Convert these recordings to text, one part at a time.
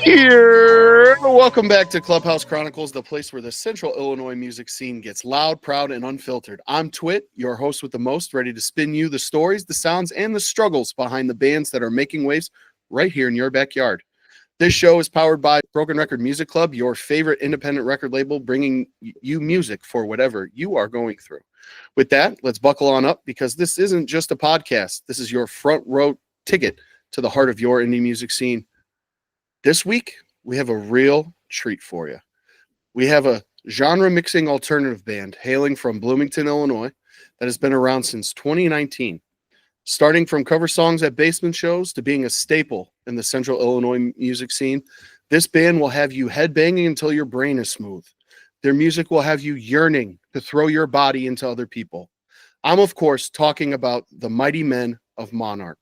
Here, welcome back to Clubhouse Chronicles, the place where the Central Illinois music scene gets loud, proud, and unfiltered. I'm Twitt, your host with the most, ready to spin you the stories, the sounds, and the struggles behind the bands that are making waves right here in your backyard. This show is powered by Broken Record Music Club, your favorite independent record label, bringing you music for whatever you are going through. With that, let's buckle on up, because this isn't just a podcast. This is your front row ticket to the heart of your indie music scene. This week, we have a real treat for you. We have a genre-mixing alternative band hailing from Bloomington, Illinois, that has been around since 2019. Starting from cover songs at basement shows to being a staple in the Central Illinois music scene, this band will have you headbanging until your brain is smooth. Their music will have you yearning to throw your body into other people. I'm, of course, talking about the mighty men of Monarch.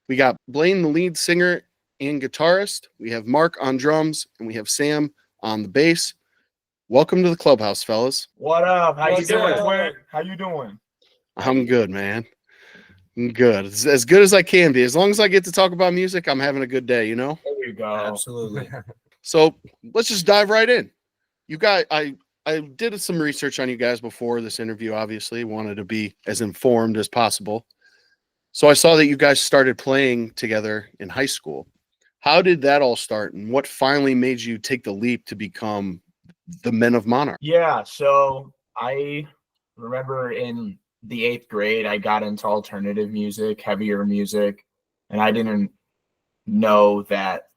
We got Blaine, the lead singer and guitarist. We have Mark on drums, and we have Sam on the bass. Welcome to the Clubhouse, fellas. What up? How you doing? How you doing? I'm good, man. I'm good. As good as I can be. As long as I get to talk about music, I'm having a good day, you know? There you go. Absolutely. So let's just dive right in. You guys, I did some research on you guys before this interview, obviously. Wanted to be as informed as possible. So I saw that you guys started playing together in high school. How did that all start, and what finally made you take the leap to become the Men of Monarch? Yeah, so I remember in the 8th grade, I got into alternative music, heavier music, and I didn't know that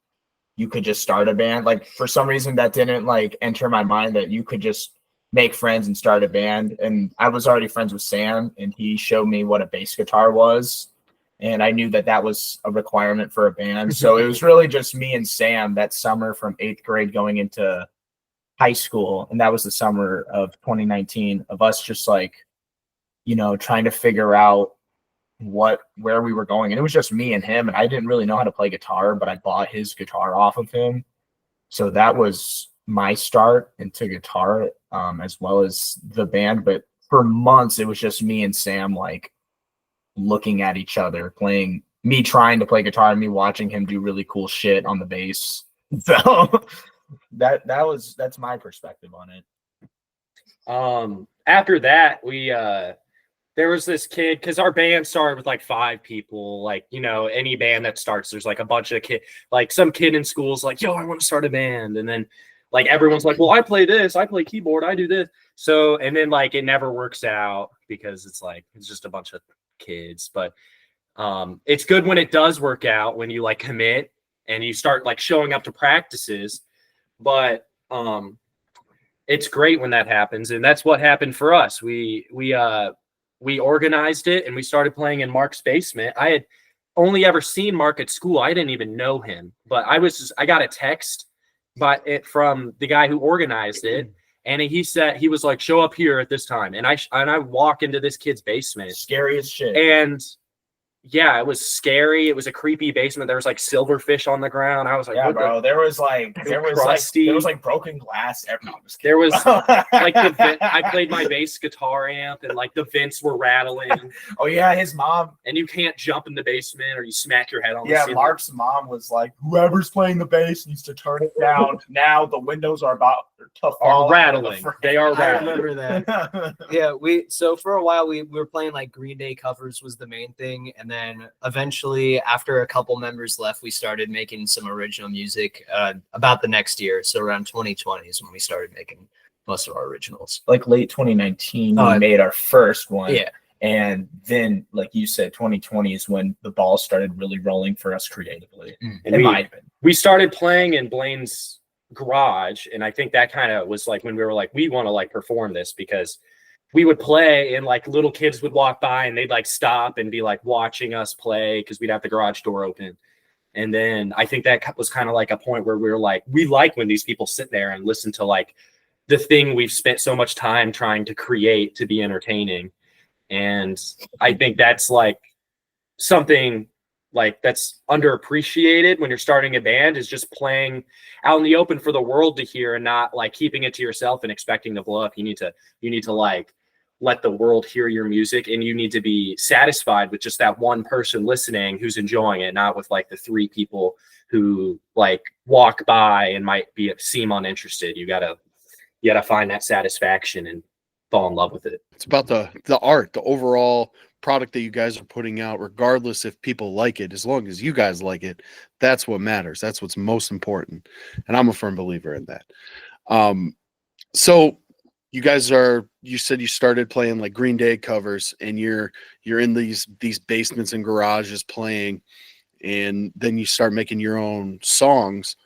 you could just start a band. Like, for some reason, that didn't enter my mind that you could just make friends and start a band. And I was already friends with Sam, and he showed me what a bass guitar was. And I knew that that was a requirement for a band. So it was really just me and Sam that summer from 8th grade going into high school. And that was the summer of 2019 of us just trying to figure out where we were going. And it was just me and him. And I didn't really know how to play guitar, but I bought his guitar off of him. So that was my start into guitar, as well as the band. But for months, it was just me and Sam, looking at each other, playing, me trying to play guitar and me watching him do really cool shit on the bass. So that's my perspective on it. After that, we there was this kid, because our band started with 5 people. Any band that starts, there's a bunch of kids, some kid in school's yo, I want to start a band. And then everyone's well, I play this, I play keyboard, I do this. So, and then it never works out, because it's just a bunch of kids. But it's good when it does work out, when you commit and you start showing up to practices. But it's great when that happens, and that's what happened for us. We organized it, and we started playing in Mark's basement. I had only ever seen Mark at school. I didn't even know him, but I got a text from the guy who organized it. And he said, he was show up here at this time. And I walk into this kid's basement. Scary as shit. And yeah, it was scary. It was a creepy basement. There was silverfish on the ground. I was yeah, bro. There was broken glass. There was I played my bass guitar amp, and the vents were rattling. Oh yeah, his mom. And you can't jump in the basement or you smack your head on the ceiling. Mark's mom was whoever's playing the bass needs to turn it down. Now the windows are about to fall. Rattling. They are rattling. I remember that. Yeah, so for a while we were playing Green Day covers was the main thing, and then eventually, after a couple members left, we started making some original music about the next year. So around 2020 is when we started making most of our originals. Late 2019, we made our first one. Yeah. And then, like you said, 2020 is when the ball started really rolling for us creatively. And we started playing in Blaine's garage. And I think that kind of was when we were we want to perform this, because we would play and little kids would walk by and they'd stop and be watching us play, because we'd have the garage door open. And then I think that was kind of a point where we were we like when these people sit there and listen to the thing we've spent so much time trying to create to be entertaining. And I think that's something that's underappreciated when you're starting a band, is just playing out in the open for the world to hear, and not keeping it to yourself and expecting to blow up. You need to let the world hear your music, and you need to be satisfied with just that one person listening who's enjoying it, not with like the 3 people who like walk by and might seem uninterested. You gotta find that satisfaction and fall in love with it. It's about the art, the overall product that you guys are putting out, regardless if people like it. As long as you guys like it, that's what matters. That's what's most important. And I'm a firm believer in that. So you guys you said you started playing like Green Day covers, and you're in these basements and garages playing, and then you start making your own songs.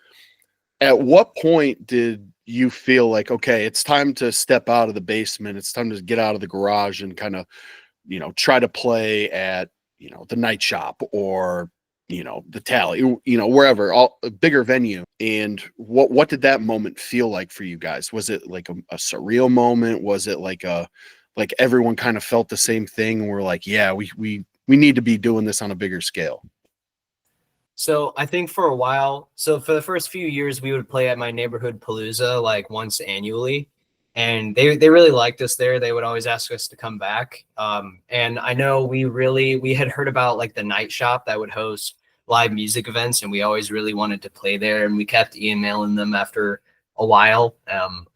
At what point did you feel like, okay, it's time to step out of the basement, it's time to get out of the garage and kind of, try to play at, the Night Shop or, the Tally, wherever, a bigger venue? And what did that moment feel like for you guys? Was it like a surreal moment? Was it like everyone kind of felt the same thing and we're like, yeah, we need to be doing this on a bigger scale? So I think for a while, so for the first few years, we would play at my neighborhood Palooza like once annually, and they really liked us there. They would always ask us to come back. And I know we had heard about like the Night Shop that would host live music events, and we always really wanted to play there, and we kept emailing them after a while.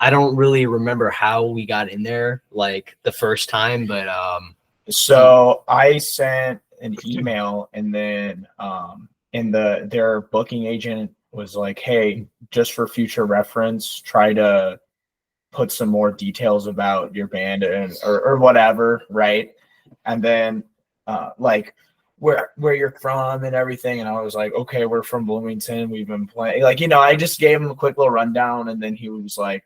I don't really remember how we got in there like the first time, but so I sent an email, and then their booking agent was like, hey, just for future reference, try to put some more details about your band or whatever, right? And then like where you're from and everything. And I was like, okay, we're from Bloomington. We've been playing, like, I just gave him a quick little rundown, and then he was like,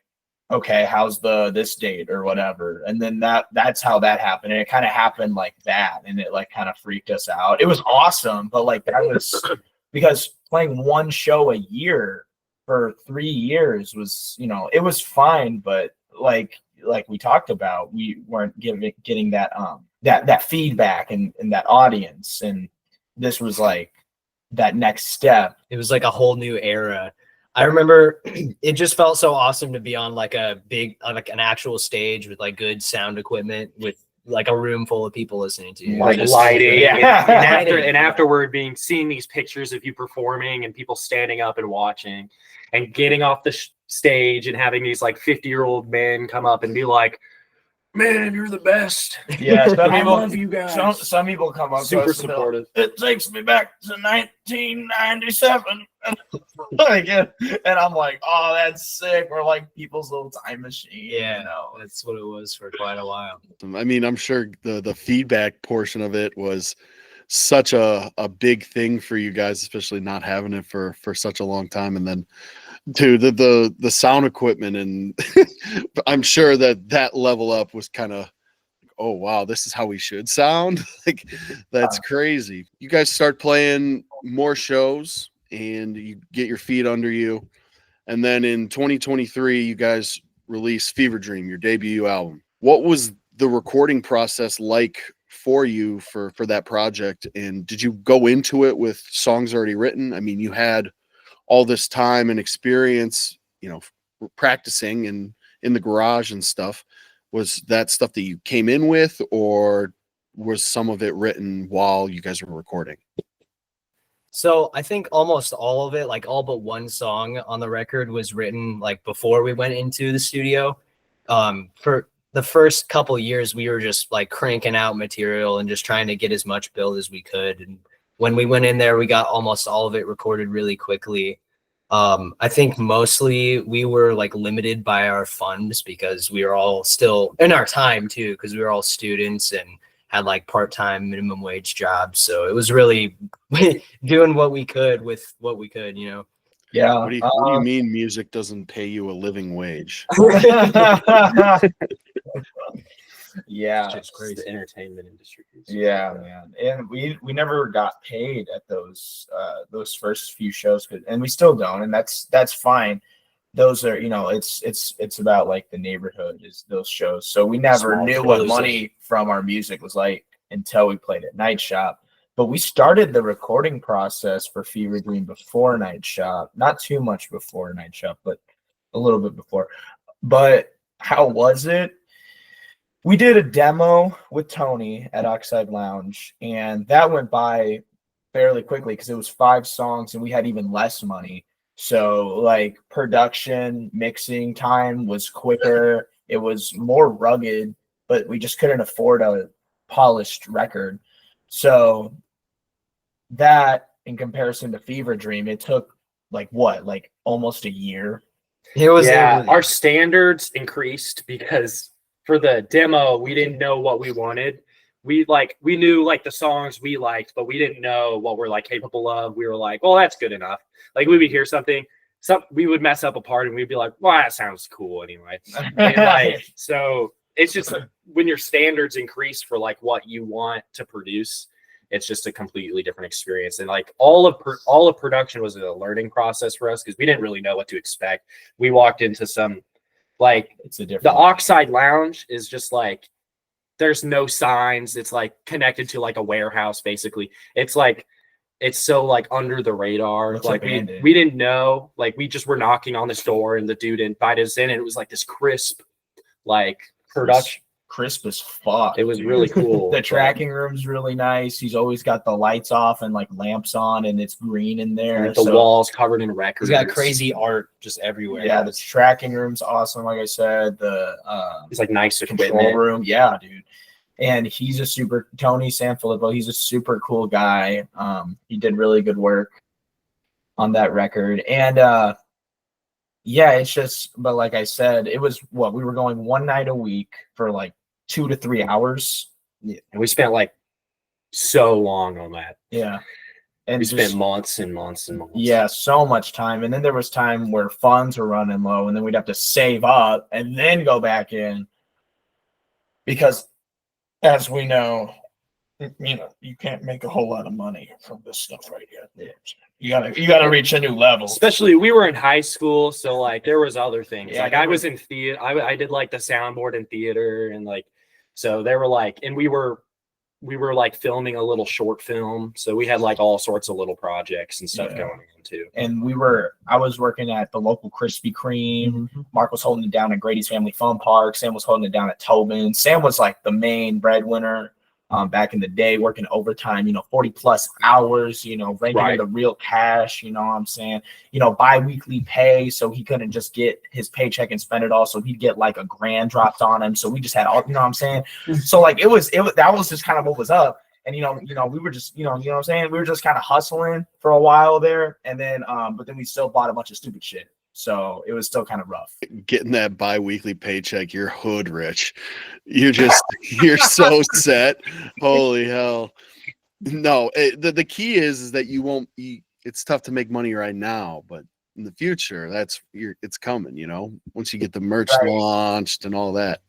okay, how's this date or whatever. And then that's how that happened. And it kind of happened like that. And it like kind of freaked us out. It was awesome. But like that was because playing one show a year for 3 years was, it was fine. But like we talked about, we weren't getting that, that feedback and that audience. And this was like that next step. It was like a whole new era. I remember it just felt so awesome to be on like a big, like an actual stage with like good sound equipment with like a room full of people listening to you. Like Just- lighting. Yeah. And afterward seeing these pictures of you performing and people standing up and watching and getting off the stage and having these like 50-year-old men come up and be like, man, you're the best. Yeah, some I people, love you guys. some people come up to Super us and they're supportive. like, it takes me back to 1997. Like, and I'm like, oh, that's sick. We're like people's little time machine. Yeah, that's what it was for quite a while. I mean, I'm sure the feedback portion of it was such a big thing for you guys, especially not having it for such a long time. And then too, the sound equipment, and I'm sure that level up was kind of, oh wow, this is how we should sound. Like, that's crazy. You guys start playing more shows and you get your feet under you, and then in 2023 you guys release Fever Dream, your debut album. What was the recording process like for you for that project, and did you go into it with songs already written? I mean, you had all this time and experience, practicing and in the garage and stuff. Was that stuff that you came in with, or was some of it written while you guys were recording? So I think almost all of it, like all but one song on the record, was written like before we went into the studio. For the first couple years, we were just like cranking out material and just trying to get as much build as we could. And when we went in there, we got almost all of it recorded really quickly. I think mostly we were like limited by our funds because we were all still in our time too, because we were all students and had like part-time minimum wage jobs. So it was really doing what we could with what we could, Yeah. What do you mean music doesn't pay you a living wage? Yeah, It's just crazy. The entertainment industry. Yeah, man. And we never got paid at those first few shows, and we still don't, and that's fine. Those are, it's about like the neighborhood is those shows. So we never knew what money from our music was like until we played at Night Shop. But we started the recording process for Fever Dream before Night Shop, not too much before Night Shop, but a little bit before. But how was it? We did a demo with Tony at Oxide Lounge, and that went by fairly quickly because it was 5 songs and we had even less money. So like production, mixing time was quicker. It was more rugged, but we just couldn't afford a polished record. So that, in comparison to Fever Dream, it took like almost a year. Our standards increased because for the demo we didn't know what we wanted. We knew like the songs we liked, but we didn't know what we're like capable of. We were like, well, that's good enough. Like we would hear something, we would mess up a part and we'd be like, well, that sounds cool anyway. And like, so it's just when your standards increase for like what you want to produce, it's just a completely different experience. And like all of production was a learning process for us because we didn't really know what to expect. We walked into some like the Oxide Lounge is just like, there's no signs. It's like connected to like a warehouse, basically. It's like, it's so like under the radar. Looks like abandoned. we didn't know, like we just were knocking on this door and the dude invited us in and it was like this crisp, like production. Crisp as fuck. It was really cool. The tracking room's really nice. He's always got the lights off and like lamps on, and it's green in there. The walls covered in records. He's got crazy art just everywhere. Yeah, the tracking room's awesome. Like I said, it's like nice control equipment. room. Yeah, dude. And he's Tony Sanfilippo. He's a super cool guy. He did really good work on that record. And yeah, it's just, but like I said, it was we were going one night a week for like 2 to 3 hours. Yeah. And we spent like so long on that. Yeah. And we spent months and months and months. Yeah, so much time. And then there was time where funds were running low and then we'd have to save up and then go back in. Because as we know, you can't make a whole lot of money from this stuff right here. Yeah. You gotta reach a new level. Especially we were in high school, so like there was other things. Yeah, like I was in theater. I did like the soundboard in theater, and like so they were like, and we were like filming a little short film, so we had like all sorts of little projects and stuff going on too. And I was working at the local Krispy Kreme. Mm-hmm. Mark was holding it down at Grady's Family Fun Park. Sam was holding it down at Tobin. Sam was like the main breadwinner. Back in the day, working overtime, 40 plus hours, bringing in the real cash, you know what I'm saying? Bi-weekly pay. So he couldn't just get his paycheck and spend it all. So he'd get like $1,000 dropped on him. So we just had all, you know what I'm saying? So like that was just kind of what was up. And, we were just, you know what I'm saying? We were just kind of hustling for a while there. And then, but then we still bought a bunch of stupid shit. So it was still kind of rough. Getting that bi-weekly paycheck, you're hood rich. You're you're so set. Holy hell. No, the key is that you won't eat. It's tough to make money right now, but in the future, it's coming, once you get the merch launched and all that.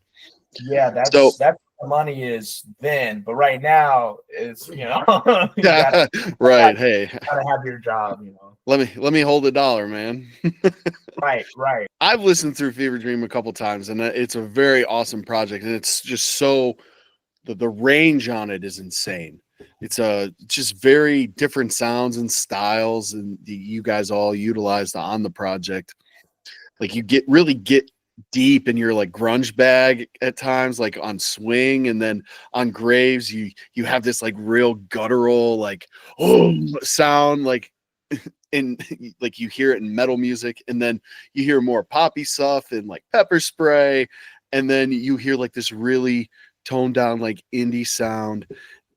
Yeah, that's what the money is then, but right now it's gotta, right. Hey, gotta have your job, Let me hold $1, man. Right. I've listened through Fever Dream a couple times, and it's a very awesome project, and it's just so the range on it is insane. It's just very different sounds and styles, and you guys all utilized on the project. Like you really get deep in your like grunge bag at times, like on Swing, and then on Graves you have this like real guttural like sound, like and like you hear it in metal music, and then you hear more poppy stuff and like Pepper Spray, and then you hear like this really toned down like indie sound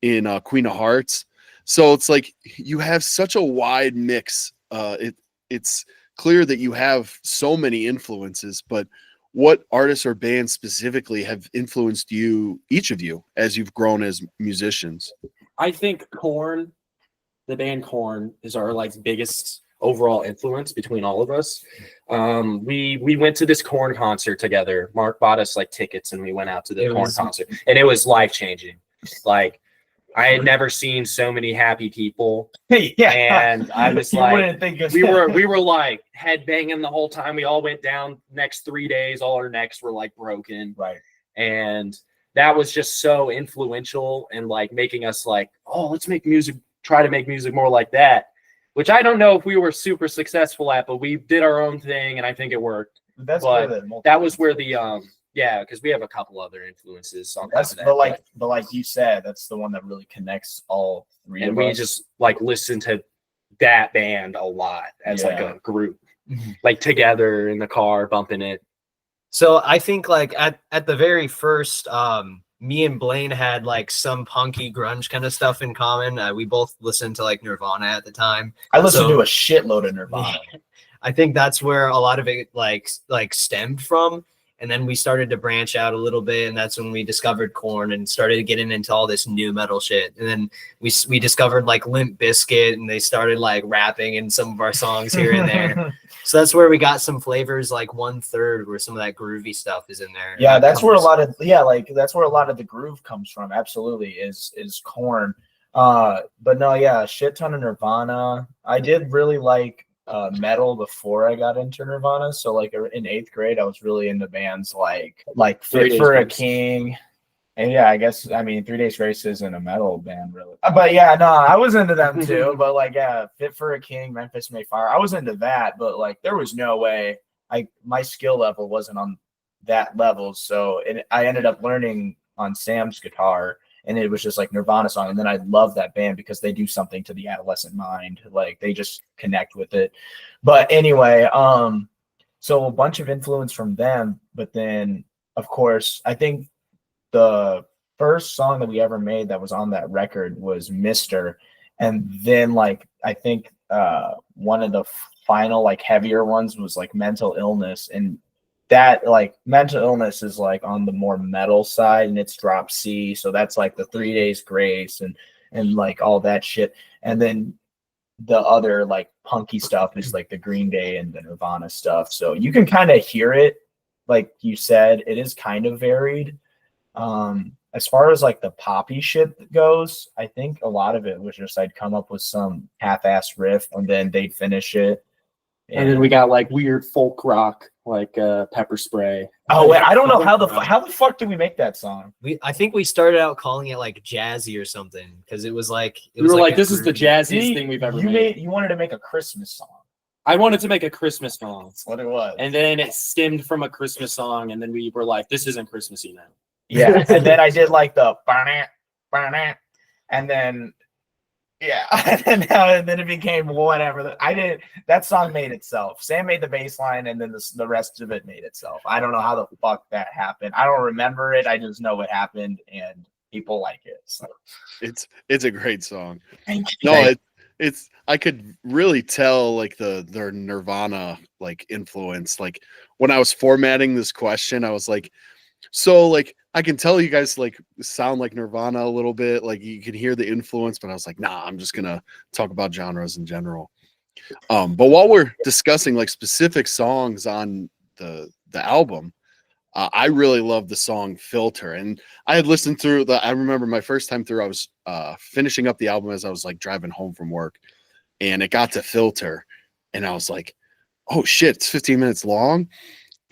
in Queen of Hearts. So it's like you have such a wide mix. It's clear that you have so many influences, but what artists or bands specifically have influenced you, each of you, as you've grown as musicians? I think Korn, the band Korn, is our like biggest overall influence between all of us. We went to this Korn concert together. Mark bought us like tickets and we went out to the Korn concert, and it was life-changing. Like I had never seen so many happy people. Yeah. And I was like, we were like head banging the whole time. We all went down next 3 days. All our necks were like broken. Right. And that was just so influential and like making us like, oh, let's make music, try to make music more like that, which I don't know if we were super successful at, but we did our own thing and I think it worked. That was where the Yeah, because we have a couple other influences on top That's of that. but like you said, that's the one that really connects all three and of we us. just like listen to that band a lot as like Yeah. a group, like together in the car bumping it. So I think like at the very first, me and Blaine had like some punky grunge kind of stuff in common. We both listened to like Nirvana at the time. I listened to a shitload of Nirvana. I think that's where a lot of it like stemmed from. And then we started to branch out a little bit, and that's when we discovered Korn and started getting into all this new metal shit. And then we discovered like Limp Bizkit, and they started like rapping in some of our songs here and there. So that's where we got some flavors, like 1/3, where some of that groovy stuff is in there. Yeah, that's where a lot of that's where a lot of the groove comes from. Absolutely, is Korn. But no, yeah, a shit ton of Nirvana. I did really like metal before I got into Nirvana. So like in 8th grade, I was really into bands like Fit for a King. And yeah, I mean 3 Days Grace isn't a metal band really. But yeah, no, I was into them too. But like, yeah, Fit for a King, Memphis May Fire. I was into that, but like there was no way my skill level wasn't on that level. So I ended up learning on Sam's guitar. And it was just like Nirvana song. And then I love that band because they do something to the adolescent mind. Like they just connect with it. But anyway, so a bunch of influence from them. But then, of course, I think the first song that we ever made that was on that record was Mr. And then like, I think one of the final like heavier ones was like Mental Illness. And that like Mental Illness is like on the more metal side, and it's drop C. So that's like the 3 Days Grace and like all that shit. And then the other like punky stuff is like the Green Day and the Nirvana stuff. So you can kind of hear it. Like you said, it is kind of varied. As far as like the poppy shit goes, I think a lot of it was just I'd come up with some half-ass riff and then they'd finish it. And then we got like weird folk rock, like Pepper Spray. Oh wait, I don't know how the fuck did we make that song? I think we started out calling it like jazzy or something because it was like we were like this is the jazziest thing we've ever made. You wanted to make a Christmas song. I wanted to make a Christmas song. That's what it was. And then it stemmed from a Christmas song, and then we were like, this isn't Christmassy now. Yeah, and then I did like the and then and then it became whatever. That song made itself. Sam made the bass line, and then the rest of it made itself. I don't know how the fuck that happened. I don't remember it. I just know it happened, and people like it. So it's a great song. No, it's I could really tell like their Nirvana like influence. Like when I was formatting this question, I was like, so like I can tell you guys like sound like Nirvana a little bit, like you can hear the influence, but I was like, nah, I'm just gonna talk about genres in general. But while we're discussing like specific songs on the album, I really love the song Filter. And I had listened through I remember my first time through, I was finishing up the album as I was like driving home from work, and it got to Filter, and I was like, oh shit, it's 15 minutes long.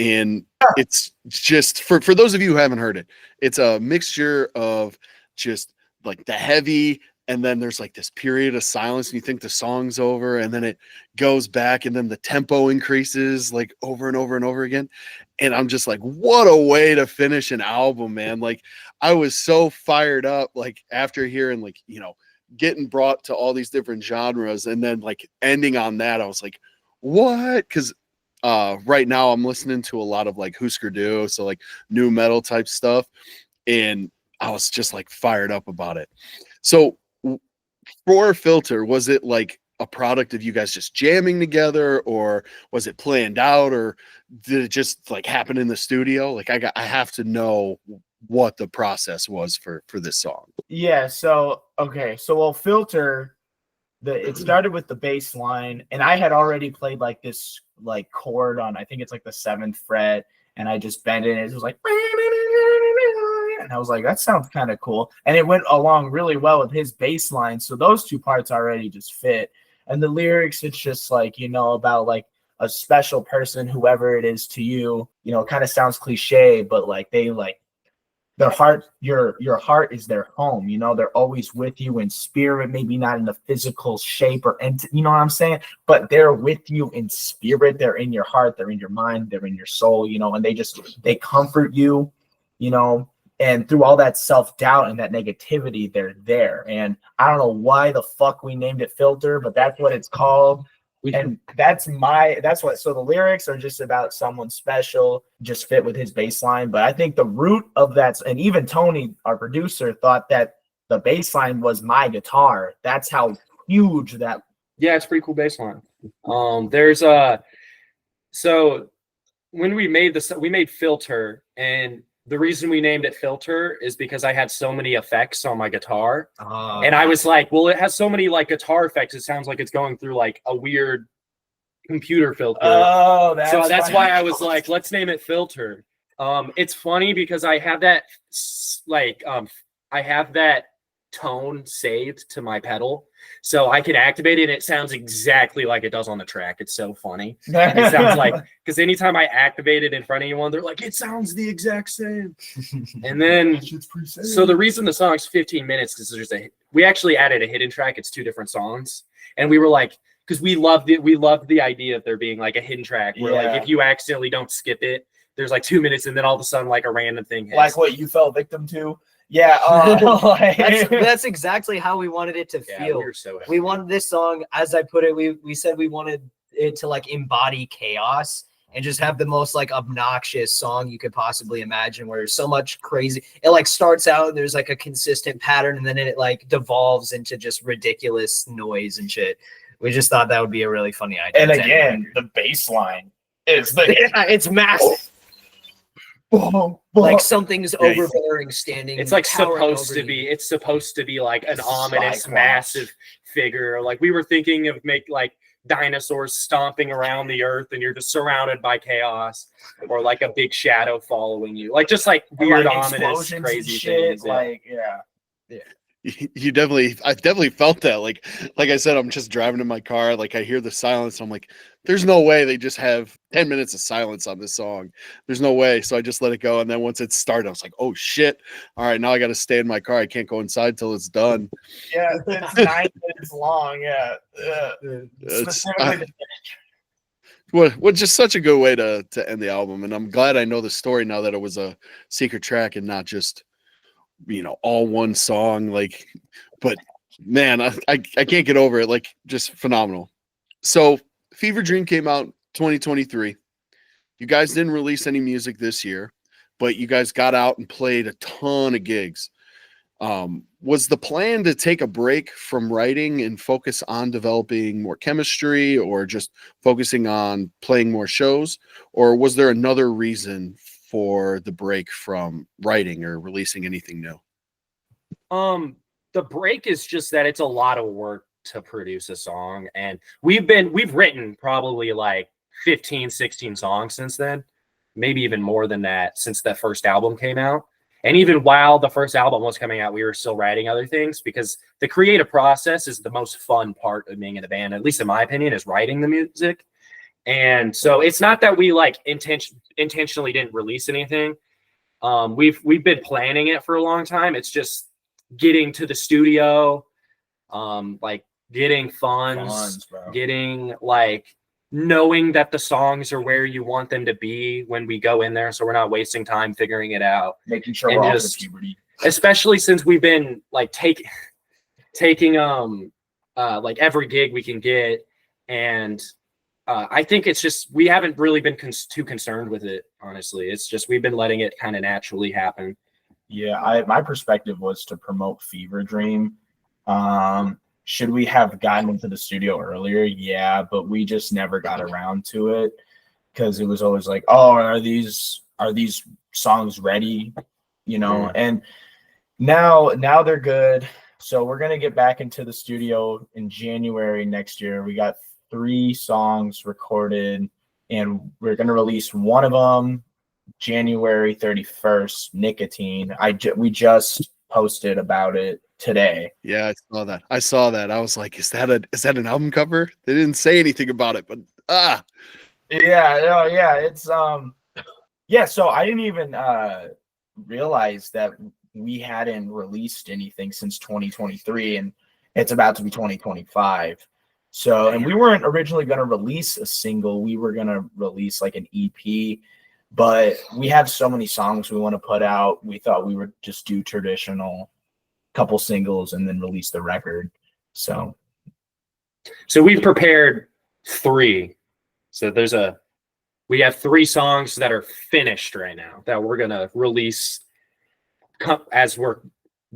And it's just for those of you who haven't heard it, it's a mixture of just like the heavy, and then there's like this period of silence and you think the song's over, and then it goes back, and then the tempo increases like over and over and over again. And I'm just like, what a way to finish an album, man. Like I was so fired up, like after hearing like, you know, getting brought to all these different genres, and then like ending on that, I was like, what? Because right now I'm listening to a lot of like Husker Du, so like new metal type stuff, and I was just like fired up about it. So for Filter, was it like a product of you guys just jamming together, or was it planned out, or did it just like happen in the studio? Like I have to know what the process was for this song. Yeah, so Filter, it started with the bass line, and I had already played like this like chord on, I think it's like the 7th fret, and I just bent it. It was like, and I was like, that sounds kind of cool, and it went along really well with his bass line. So those two parts already just fit, and the lyrics, it's just like, you know, about like a special person, whoever it is to you. You know, it kind of sounds cliche, but like they like their heart, your heart is their home. You know, they're always with you in spirit, maybe not in the physical shape you know what I'm saying? But they're with you in spirit. They're in your heart. They're in your mind. They're in your soul, you know, and they comfort you, you know, and through all that self-doubt and that negativity, they're there. And I don't know why the fuck we named it Filter, but that's what it's called. And so the lyrics are just about someone special, just fit with his bass line. But I think the root of that, and even Tony, our producer, thought that the bass line was my guitar. That's how huge that. Yeah, it's pretty cool bass line. So when we made Filter, and the reason we named it Filter is because I had so many effects on my guitar. And I was like, well, it has so many like guitar effects. It sounds like it's going through like a weird computer filter. Oh, that's why I was like, let's name it Filter. It's funny because I have that tone saved to my pedal, so I can activate it and it sounds exactly like it does on the track. It's so funny. It sounds like, because anytime I activate it in front of anyone, they're like, it sounds the exact same. And then so the reason the song's 15 minutes is we actually added a hidden track. It's 2 different songs, and we were like, because we loved the idea of there being like a hidden track where like if you accidentally don't skip it, there's like 2 minutes and then all of a sudden like a random thing hits. Like what you fell victim to. Yeah, that's exactly how we wanted it to feel. We wanted this song, as I put it, we said we wanted it to like embody chaos and just have the most like obnoxious song you could possibly imagine, where there's so much crazy. It like starts out and there's like a consistent pattern, and then it like devolves into just ridiculous noise and shit. We just thought that would be a really funny idea. And again, the bass line is it's massive. Like something's overbearing, standing. It's like supposed to be. It's supposed to be like an ominous, massive figure. Like we were thinking of like dinosaurs stomping around the earth, and you're just surrounded by chaos, or like a big shadow following you. Like just like weird, ominous, crazy things. Like I've definitely felt that. Like I said, I'm just driving in my car. Like I hear the silence. I'm like, there's no way they just have 10 minutes of silence on this song. There's no way. So I just let it go. And then once it started, I was like, oh shit. All right, now I got to stay in my car. I can't go inside till it's done. Yeah, it's 9 minutes long. Yeah. Well, just such a good way to end the album. And I'm glad I know the story now that it was a secret track and not just, you know, all one song. Like, but man, I can't get over it. Like, just phenomenal. So Fever Dream came out 2023. You guys didn't release any music this year, but you guys got out and played a ton of gigs. Was the plan to take a break from writing and focus on developing more chemistry, or just focusing on playing more shows? Or was there another reason for the break from writing or releasing anything new? The break is just that it's a lot of work to produce a song, and we've written probably like 15, 16 songs since then, maybe even more than that since that first album came out. And even while the first album was coming out, we were still writing other things, because the creative process is the most fun part of being in a band, at least in my opinion, is writing the music. And so it's not that we like intentionally didn't release anything. We've been planning it for a long time. It's just getting to the studio, like getting funds, getting like knowing that the songs are where you want them to be when we go in there, so we're not wasting time figuring it out. Making sure we're off the puberty. Especially since we've been like taking like every gig we can get, and I think it's just we haven't really been too concerned with it, honestly. It's just we've been letting it kind of naturally happen. Yeah, my perspective was to promote Fever Dream. Should we have gotten into the studio earlier? Yeah, but we just never got around to it, because it was always like, oh, are these songs ready? You know, and now they're good. So we're gonna get back into the studio in January next year. We got 3 songs recorded, and we're gonna release one of them January 31st, Nicotine. We just posted about it today. Yeah, I saw that. I was like, is that an album cover? They didn't say anything about it, but yeah, no, yeah, it's yeah, so I didn't even realized that we hadn't released anything since 2023, and it's about to be 2025. So, and we weren't originally going to release a single. We were going to release like an EP, but we have so many songs we want to put out. We thought we would just do traditional couple singles and then release the record. So we've prepared 3. So we have 3 songs that are finished right now that we're going to release as we're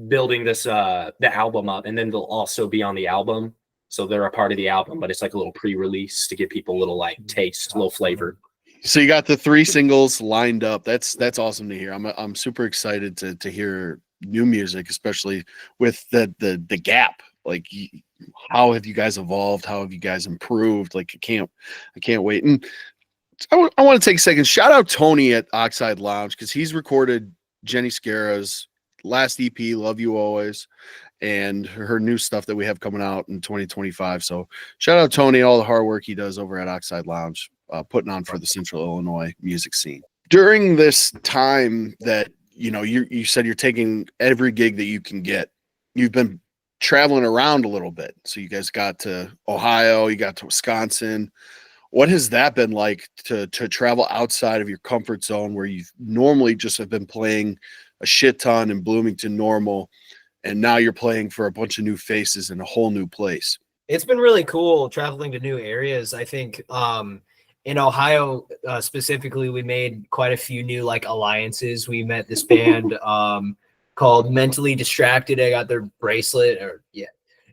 building this, the album up, and then they'll also be on the album. So they're a part of the album, but it's like a little pre-release to give people a little like taste, a little flavor. So you got the 3 singles lined up. That's awesome to hear. I'm super excited to hear new music, especially with the gap. Like, how have you guys evolved? How have you guys improved? Like, I can't wait. And I want to take a second. Shout out Tony at Oxide Lounge, because he's recorded Jenny Scarra's last EP, Love You Always, and her new stuff that we have coming out in 2025. So shout out Tony, all the hard work he does over at Oxide Lounge, putting on for the Central Illinois music scene. During this time that, you said you're taking every gig that you can get, you've been traveling around a little bit. So you guys got to Ohio, you got to Wisconsin. What has that been like to travel outside of your comfort zone, where you normally just have been playing a shit ton in Bloomington normal, and now you're playing for a bunch of new faces in a whole new place? It's been really cool traveling to new areas. I think in Ohio specifically, we made quite a few new like alliances. We met this band called Mentally Distracted. I got their bracelet,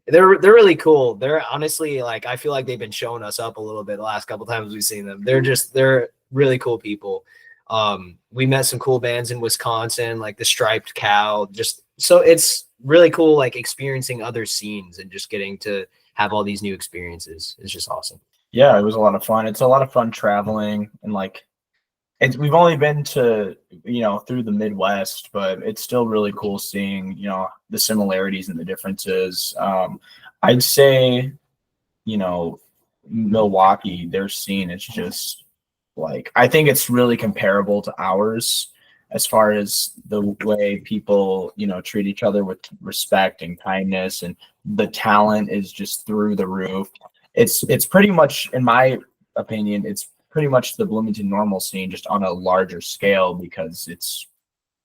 they're really cool. They're honestly, like, I feel like they've been showing us up a little bit the last couple times we've seen them. They're really cool people. We met some cool bands in Wisconsin, like the Striped Cow. So it's really cool, like experiencing other scenes and just getting to have all these new experiences. It's just awesome. Yeah, it was a lot of fun. It's a lot of fun traveling, and like we've only been to, through the Midwest, but it's still really cool seeing, the similarities and the differences. I'd say, Milwaukee, their scene is just like, I think it's really comparable to ours as far as the way people, treat each other with respect and kindness, and the talent is just through the roof. It's pretty much, in my opinion, it's pretty much the Bloomington normal scene, just on a larger scale, because it's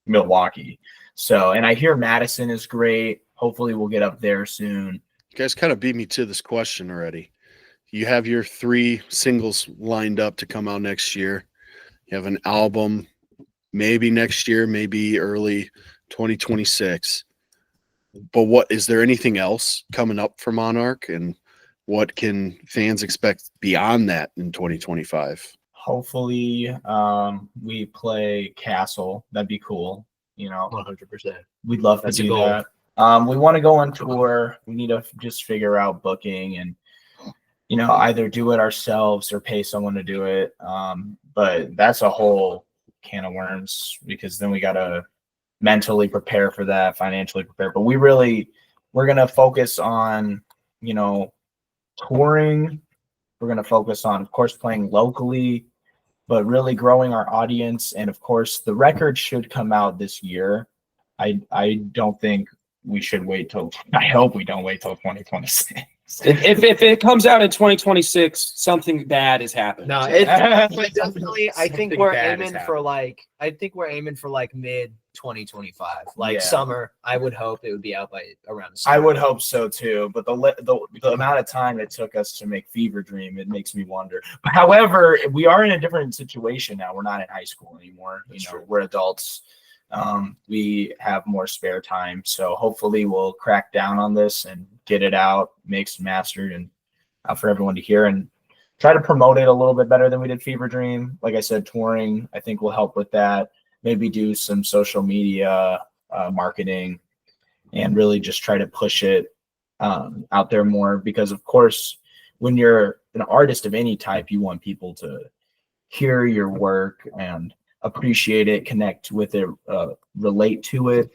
Milwaukee. So, and I hear Madison is great. Hopefully we'll get up there soon. You guys kind of beat me to this question already. You have your 3 singles lined up to come out next year. You have an album maybe next year, maybe early 2026. But is there anything else coming up for Monarch, and what can fans expect beyond that in 2025? Hopefully we play Castle. That'd be cool. 100%. We'd love to do that. We want to go on tour. We need to just figure out booking and, either do it ourselves or pay someone to do it. But that's a whole can of worms, because then we got to mentally prepare for that, financially prepare. But we're going to focus on, touring. We're going to focus on, of course, playing locally, but really growing our audience. And of course, the record should come out this year. I don't think we should wait I hope we don't wait till 2026. If it comes out in 2026, something bad has happened. No, definitely. I think we're aiming for mid 2025, like summer. I would hope it would be out by around the summer. I would hope so too, but the amount of time it took us to make Fever Dream, it makes me wonder. However, we are in a different situation now. We're not in high school anymore. We're adults. We have more spare time, so hopefully we'll crack down on this and get it out, mixed, mastered, and out for everyone to hear, and try to promote it a little bit better than we did Fever Dream. Like I said, touring, I think, will help with that. Maybe do some social media marketing, and really just try to push it out there more, because of course, when you're an artist of any type, you want people to hear your work and appreciate it, connect with it, relate to it.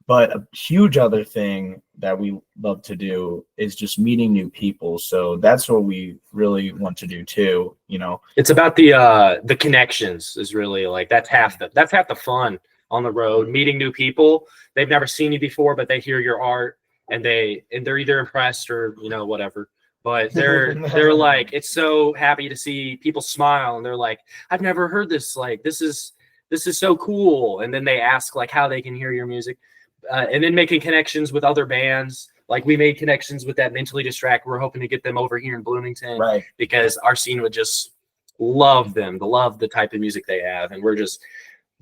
But a huge other thing that we love to do is just meeting new people. So that's what we really want to do too. It's about the connections is really like, that's half the fun. on the road, meeting new people. They've never seen you before, but they hear your art and they're either impressed or, you know, whatever. But they're like, it's so happy to see people smile, and they're like, I've never heard this. Like, this is so cool. And then they ask like how they can hear your music, and then making connections with other bands. Like we made connections with that Mentally Distract. We're hoping to get them over here in Bloomington, Right? Because our scene would just love them, to love the type of music they have, and we're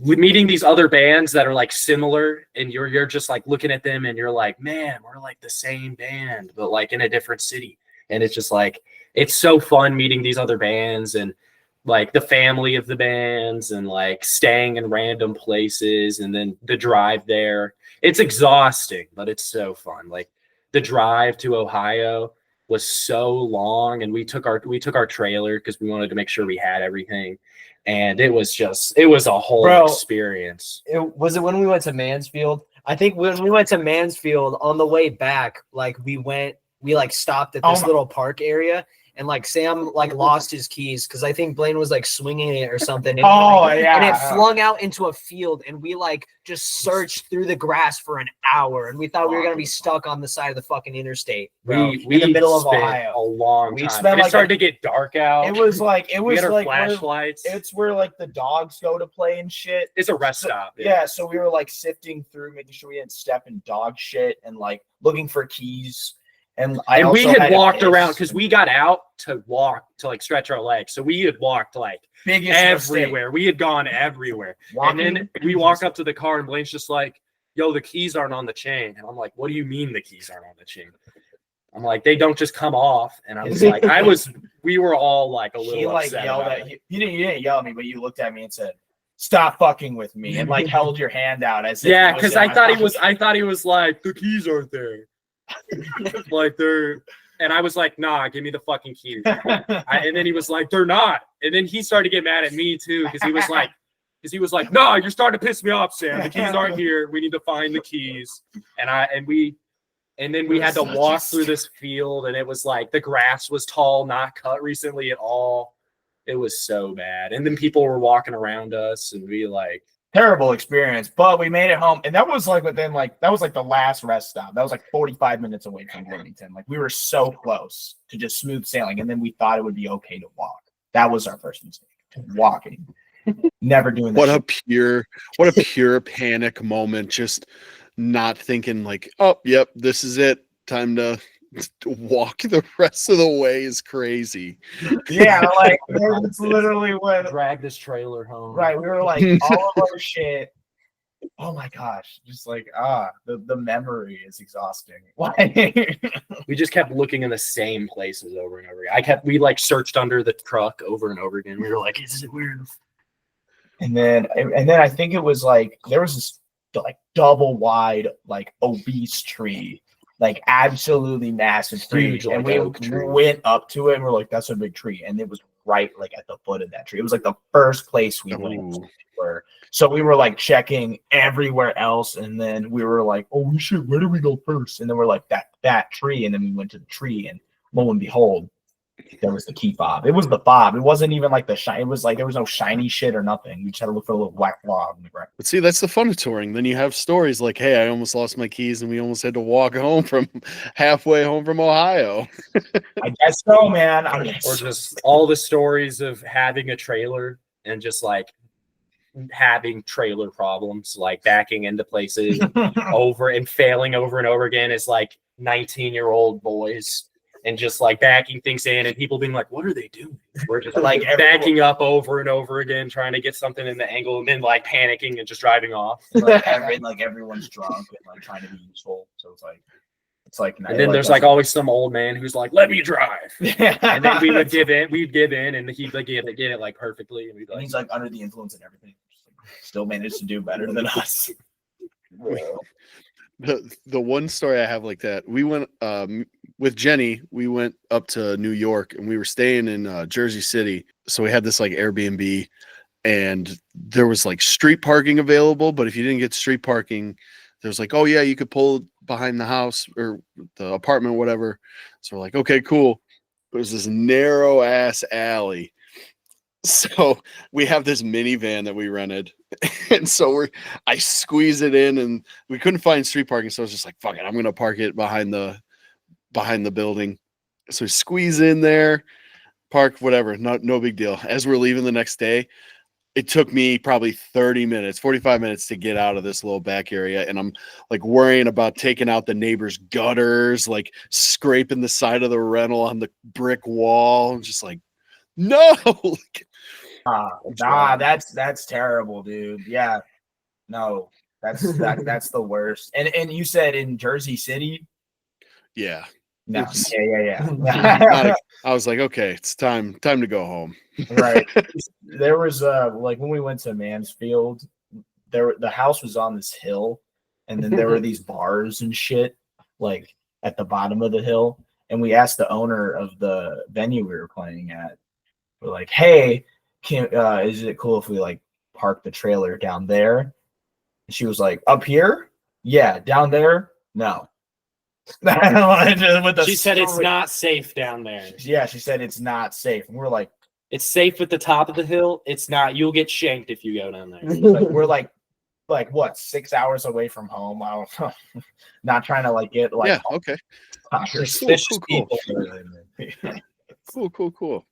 meeting these other bands that are like similar, and you're just like looking at them and you're like, man, we're like the same band, but like in a different city. And it's just like, it's so fun meeting these other bands and like the family of the bands and like staying in random places and then the drive there. It's exhausting, but it's so fun. Like the drive to Ohio was so long, and we took our trailer because we wanted to make sure we had everything. And it was a whole experience. Was it when we went to Mansfield? I think when we went to Mansfield, on the way back, like we like stopped at this little park area, and like Sam like lost his keys because I think Blaine was like swinging it or something. And and it flung out into a field, and we like just searched through the grass for an hour, and we thought we were gonna be stuck on the side of the fucking interstate, bro, we in the middle of spent Ohio. A long We time. spent It like started to get dark out. It was we had our like flashlights. it's where like the dogs go to play and shit. It's a rest stop. Yeah, so we were like sifting through, making sure we didn't step in dog shit, and like looking for keys. And we had walked around because we got out to walk to like stretch our legs. So we had walked like everywhere. We had gone everywhere. And then we walk up to the car, and Blaine's just like, yo, the keys aren't on the chain. And I'm like, what do you mean the keys aren't on the chain? I'm like, they don't just come off. And I was like, we were all like a little he like upset yelled about at it. you. You didn't yell at me, but you looked at me and said, stop fucking with me, and like held your hand out as if Yeah, it because in I my thought pocket. he was like, the keys aren't there. Like they're, and I was like, nah, give me the fucking keys. And then he was like, they're not. And then he started to get mad at me too, because he was like, no, you're starting to piss me off, Sam. The keys aren't here. We need to find the keys. And then we had to walk through this field, and it was like the grass was tall, not cut recently at all. It was so bad. And then people were walking around us, and we like, terrible experience, but we made it home, and that was like the last rest stop. That was like 45 minutes away from Bloomington. Like we were so close to just smooth sailing, and then we thought it would be okay to walk. That was our first mistake, walking. Never doing that. What a pure panic moment. Just not thinking like, oh, yep, this is it. Time to walk the rest of the way is crazy. Yeah, like it's literally when drag this trailer home. Right, we were like all of our shit. Oh my gosh, just like the memory is exhausting. We just kept looking in the same places over and over again. We like searched under the truck over and over again. We were like, is it weird? And then I think it was like there was this like double wide like obese tree, like absolutely massive tree. Huge, and like we went up to it and we're like, that's a big tree. And it was right like at the foot of that tree. It was like the first place we went. So we were like checking everywhere else, and then we were like, oh shit, where do we go first? And then we're like that tree, and then we went to the tree, and lo and behold, there was the key fob. It was the fob. It wasn't even like the shine. It was like there was no shiny shit or nothing. We just had to look for a little black blob in the ground. But see, that's the fun of touring. Then you have stories like, hey, I almost lost my keys and we almost had to walk home from halfway home from Ohio. I guess so, man. Or just all the stories of having a trailer and just like having trailer problems, like backing into places over and failing over and over again as like 19-year-old boys. And just like backing things in, and people being like, what are they doing? We're just like backing up over and over again, trying to get something in the angle, and then like panicking and just driving off. Like everyone's drunk and like trying to be useful. So it's like and then there's like always some old man who's like, let me drive. And then we'd give in, and he'd like get it like perfectly. And he's like under the influence and everything. Still managed to do better than us. The one story I have like that, we went with Jenny, we went up to New York, and we were staying in Jersey City. So we had this like Airbnb, and there was like street parking available. But if you didn't get street parking, there was like, oh yeah, you could pull behind the house or the apartment, whatever. So we're like, okay, cool. It was this narrow ass alley. So we have this minivan that we rented, and so I squeeze it in, and we couldn't find street parking, so I was just like, fuck it, I'm gonna park it behind the building. So we squeeze in there, park, whatever, no big deal. As we're leaving the next day, it took me probably 30 minutes, 45 minutes to get out of this little back area. And I'm like worrying about taking out the neighbor's gutters, like scraping the side of the rental on the brick wall. I'm just like, no. That's terrible, dude. Yeah. No, that's the worst. And you said in Jersey City? Yeah. No. It's Yeah. I was like, okay, it's time to go home. Right. There was like when we went to Mansfield, the house was on this hill, and then there were these bars and shit like at the bottom of the hill. And we asked the owner of the venue we were playing at, we're like, hey, is it cool if we like park the trailer down there? And she was like, up here? Yeah, down there? No. She said it's not safe down there. Yeah, she said it's not safe. And we're like, it's safe at the top of the hill. It's not. You'll get shanked if you go down there. We're like what, 6 hours away from home? I don't know. Not trying to like get like, yeah, okay, cool.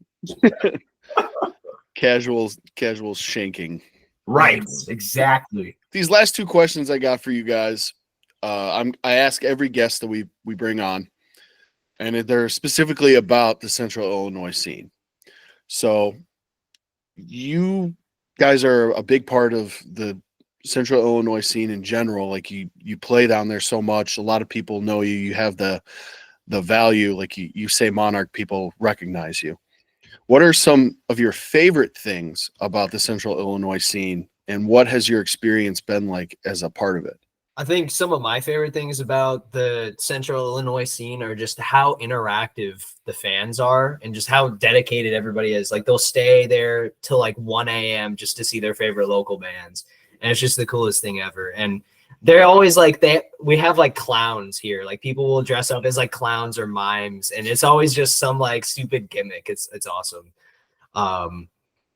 Casual shanking. Right, exactly. These last two questions I got for you guys, I ask every guest that we bring on, and they're specifically about the Central Illinois scene. So you guys are a big part of the Central Illinois scene in general. Like you play down there so much. A lot of people know you. You have the value. Like you say Monarch, people recognize you. What are some of your favorite things about the Central Illinois scene, and what has your experience been like as a part of it? I think some of my favorite things about the Central Illinois scene are just how interactive the fans are and just how dedicated everybody is. Like they'll stay there till like 1 a.m. just to see their favorite local bands. And it's just the coolest thing ever. And they're always like, we have like clowns here. Like people will dress up as like clowns or mimes. And it's always just some like stupid gimmick. It's awesome.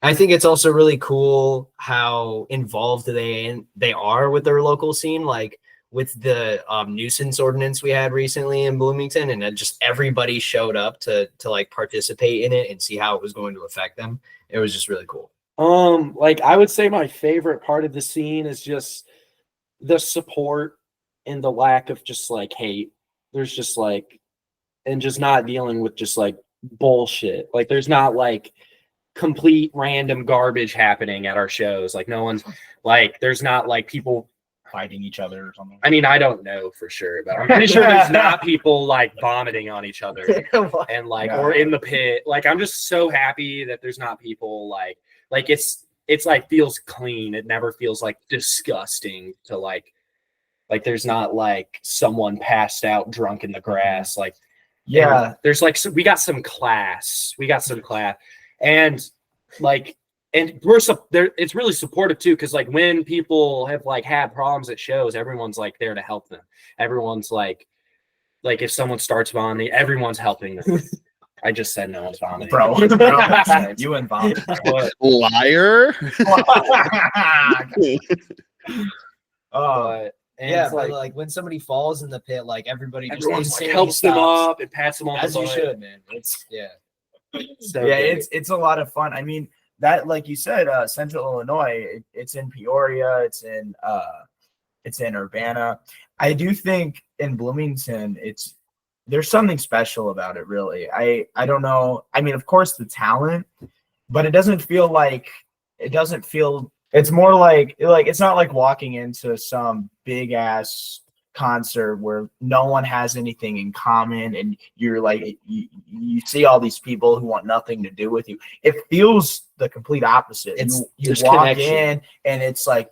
I think it's also really cool how involved they are with their local scene, like with the nuisance ordinance we had recently in Bloomington, and then just everybody showed up to like participate in it and see how it was going to affect them. It was just really cool. Like I would say my favorite part of the scene is just the support and the lack of just like hate. There's just like, and just not dealing with just like bullshit. Like there's not like complete random garbage happening at our shows. Like no one's like, there's not like people fighting each other or something. I mean, I don't know for sure, but I'm pretty sure there's not people like vomiting on each other and like, or in the pit. Like, I'm just so happy that there's not people like it's like feels clean. It never feels like disgusting to like there's not like someone passed out drunk in the grass. Like, yeah, there's like, we got some class. And like, and we're there. It's really supportive too, because like when people have like had problems at shows, everyone's like there to help them. Everyone's like if someone starts vomiting, everyone's helping them. I just said no one's vomiting, bro. You and vomit, liar. Yeah, but like when somebody falls in the pit, like everybody just like, helps them up and pats them on as the you butt. Should, man. It's so yeah, big. it's a lot of fun. I mean, that, like you said, Central Illinois, it's in Peoria, it's in Urbana. I do think in Bloomington, there's something special about it, really. I don't know. I mean, of course, the talent, but it doesn't feel. It's more like it's not like walking into some big ass concert where no one has anything in common, and you're like you see all these people who want nothing to do with you. It feels the complete opposite. You walk connection in, and it's like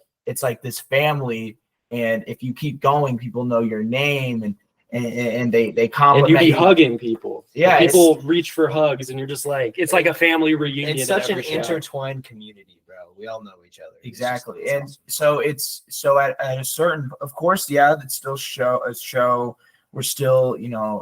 this family, and if you keep going, people know your name, and they compliment and you be hugging people. Yeah, people reach for hugs, and you're just like, it's like a family reunion. It's such an intertwined community, bro. We all know each other. Exactly. It's and awesome. So at a certain, of course, yeah, it's still a show we're still,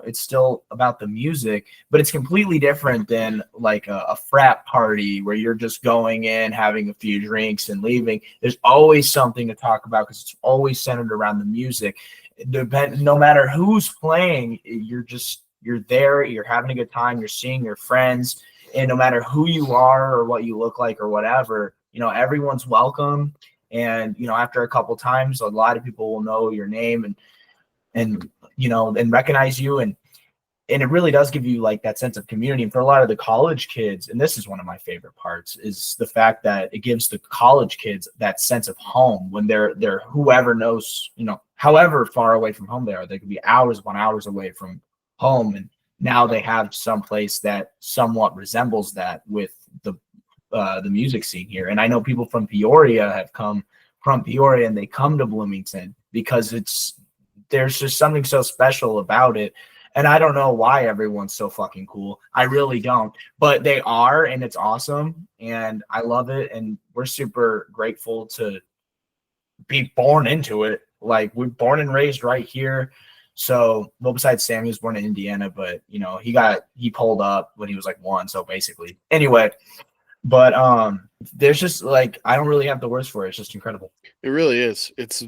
it's still about the music, but it's completely different than like a frat party where you're just going in, having a few drinks and leaving. There's always something to talk about because it's always centered around the music. No matter who's playing, you're there, you're having a good time, you're seeing your friends, and no matter who you are or what you look like or whatever, everyone's welcome. And after a couple times, a lot of people will know your name and recognize you, and it really does give you like that sense of community. And for a lot of the college kids, and this is one of my favorite parts, is the fact that it gives the college kids that sense of home when they're whoever knows, however far away from home they are. They could be hours upon hours away from home, and now they have some place that somewhat resembles that with the music scene here. And I know people from Peoria have come from Peoria and they come to Bloomington because there's just something so special about it. And I don't know why everyone's so fucking cool. I really don't, but they are, and it's awesome, and I love it. And we're super grateful to be born into it. Like, we're born and raised right here. So, well, besides Sam, he was born in Indiana, but he pulled up when he was like 1. So basically, anyway, but there's just like, I don't really have the words for it. It's just incredible. It really is. It's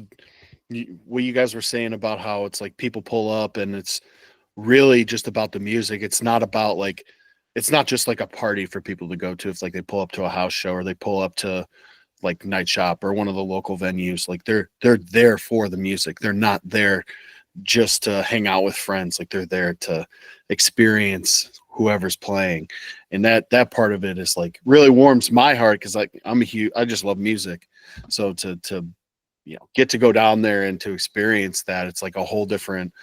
what you guys were saying about how it's like people pull up and it's really just about the music. It's not about like, it's not just like a party for people to go to. It's like they pull up to a house show or they pull up to like Night Shop or one of the local venues. Like they're there for the music. They're not there just to hang out with friends. Like they're there to experience whoever's playing. And that part of it is like really warms my heart, because like I just love music. So to get to go down there and to experience that, it's like a whole different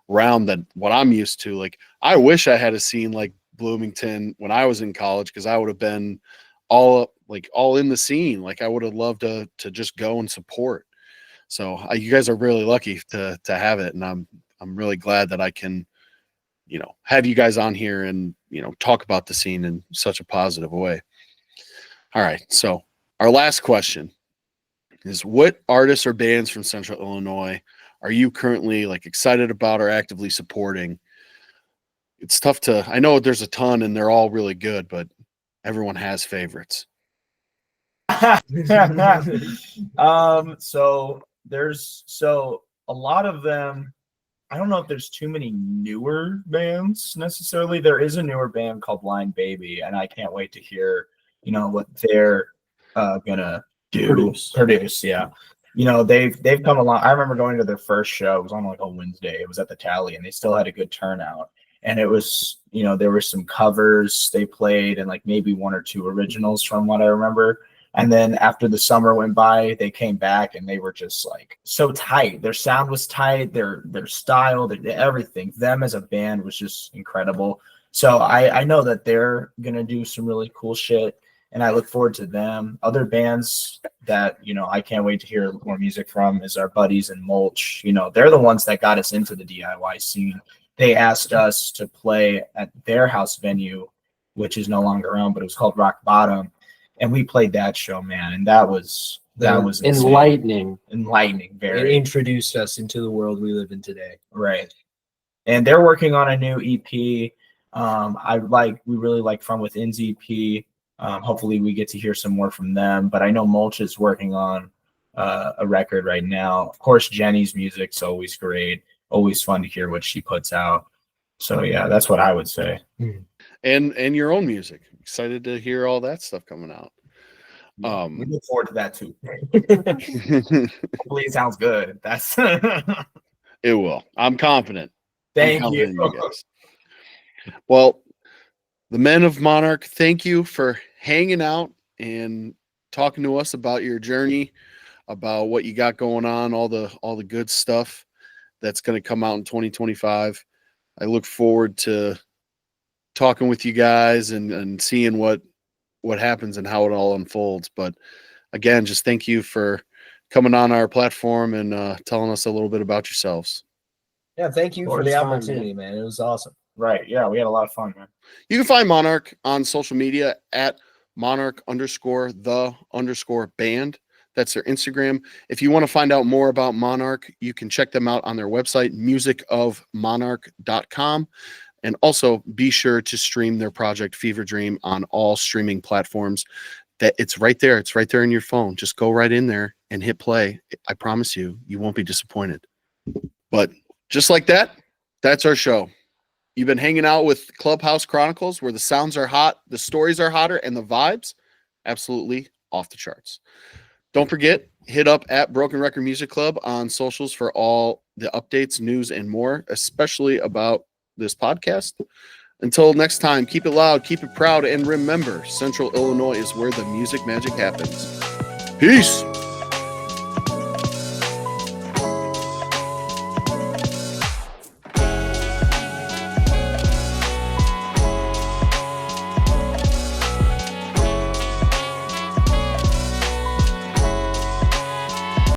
realm than what I'm used to. Like, I wish I had a scene like Bloomington when I was in college, because I would have been all in the scene. Like, I would have loved to just go and support. So you guys are really lucky to have it, and I'm really glad that I can have you guys on here and talk about the scene in such a positive way. All right, so our last question is, what artists or bands from Central Illinois are you currently like excited about or actively supporting? It's tough I know there's a ton and they're all really good, but everyone has favorites. So a lot of them, I don't know if there's too many newer bands necessarily. There is a newer band called Blind Baby, and I can't wait to hear, what they're gonna produce. Yeah. They've come along. I remember going to their first show. It was on like a Wednesday. It was at the Tally, and they still had a good turnout. And it was, there were some covers they played and like maybe 1 or 2 originals from what I remember. And then after the summer went by, they came back and they were just like so tight. Their sound was tight. Their style, everything. Them as a band was just incredible. So I know that they're gonna do some really cool shit, and I look forward to them. Other bands that I can't wait to hear more music from is our buddies in Mulch. They're the ones that got us into the DIY scene. They asked us to play at their house venue, which is no longer around, but it was called Rock Bottom. And we played that show, man, and that was enlightening. Very. It introduced us into the world we live in today. Right. And they're working on a new EP. We really like From Within's EP. Hopefully we get to hear some more from them. But I know Mulch is working on a record right now. Of course, Jenny's music's always great. Always fun to hear what she puts out. So yeah, that's what I would say. And your own music. Excited to hear all that stuff coming out. We look forward to that too. Hopefully it sounds good. That's it will. I'm confident. Thank you. In you guys. Well, the men of Monarch, thank you for hanging out and talking to us about your journey, about what you got going on, all the good stuff that's going to come out in 2025. I look forward to talking with you guys and seeing what happens and how it all unfolds. But again, just thank you for coming on our platform and telling us a little bit about yourselves. Yeah, thank you for the opportunity, man. It was awesome. Right. Yeah, we had a lot of fun, man. You can find Monarch on social media at Monarch_the_band. That's their Instagram. If you want to find out more about Monarch, you can check them out on their website, musicofmonarch.com. And also be sure to stream their project Fever Dream on all streaming platforms. That it's right there. It's right there in your phone. Just go right in there and hit play. I promise you, you won't be disappointed. But just like that, that's our show. You've been hanging out with Clubhouse Chronicles, where the sounds are hot, the stories are hotter, and the vibes absolutely off the charts. Don't forget, hit up at Broken Record Music Club on socials for all the updates, news, and more, especially about this podcast. Until next time, keep it loud, keep it proud, and remember, Central Illinois is where the music magic happens. Peace.